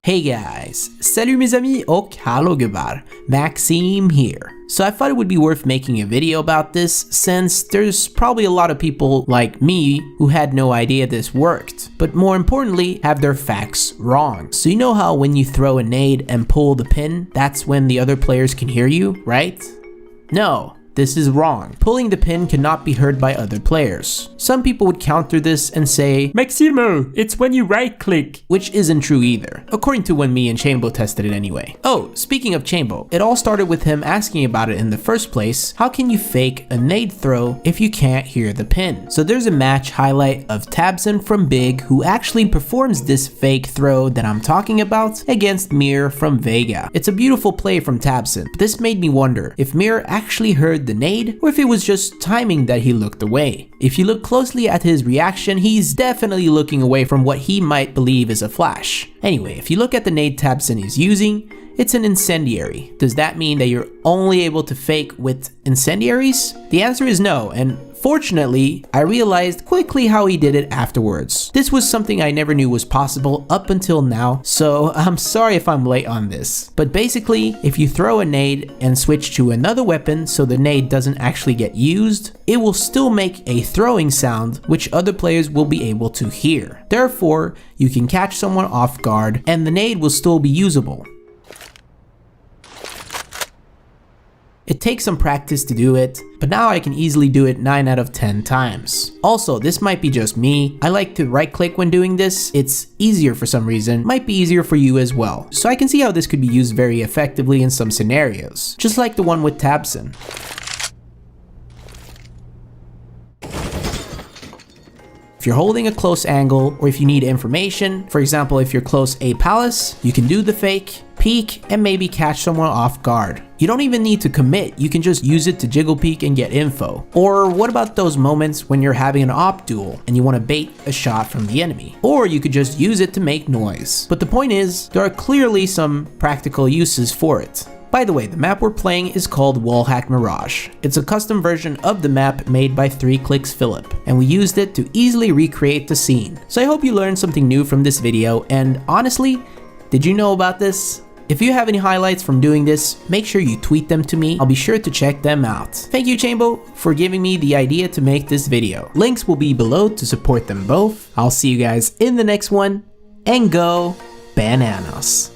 Hey guys, salut mes amis och hallå gubbar, Maxim here. So I thought it would be worth making a video about this since there's probably a lot of people like me who had no idea this worked, but more importantly have their facts wrong. So you know how when you throw a nade and pull the pin, that's when the other players can hear you, right? No. This is wrong. Pulling the pin cannot be heard by other players. Some people would counter this and say, Maximo, it's when you right click, which isn't true either, according to when me and Chambo tested it anyway. Oh, speaking of Chambo, it all started with him asking about it in the first place. How can you fake a nade throw if you can't hear the pin? So there's a match highlight of Tabson from Big who actually performs this fake throw that I'm talking about against Mir from Vega. It's a beautiful play from Tabson, but this made me wonder if Mir actually heard the nade or if it was just timing that he looked away. If you look closely at his reaction, he's definitely looking away from what he might believe is a flash. Anyway, if you look at the nade Tabson is using, it's an incendiary. Does that mean that you're only able to fake with incendiaries? The answer is no, and fortunately, I realized quickly how he did it afterwards. This was something I never knew was possible up until now, so I'm sorry if I'm late on this. But basically, if you throw a nade and switch to another weapon so the nade doesn't actually get used, it will still make a throwing sound which other players will be able to hear. Therefore, you can catch someone off guard and the nade will still be usable. It takes some practice to do it, but now I can easily do it 9 out of 10 times. Also, this might be just me. I like to right click when doing this. It's easier for some reason. Might be easier for you as well. So I can see how this could be used very effectively in some scenarios, just like the one with Tabson. If you're holding a close angle, or if you need information, for example if you're close a palace, you can do the fake, peek, and maybe catch someone off guard. You don't even need to commit, you can just use it to jiggle peek and get info. Or what about those moments when you're having an op duel and you want to bait a shot from the enemy? Or you could just use it to make noise. But the point is, there are clearly some practical uses for it. By the way, the map we're playing is called Wallhack Mirage. It's a custom version of the map made by 3 Clicks Philip, and we used it to easily recreate the scene. So I hope you learned something new from this video, and honestly, did you know about this? If you have any highlights from doing this, make sure you tweet them to me. I'll be sure to check them out. Thank you Chambo for giving me the idea to make this video. Links will be below to support them both. I'll see you guys in the next one, and go bananas.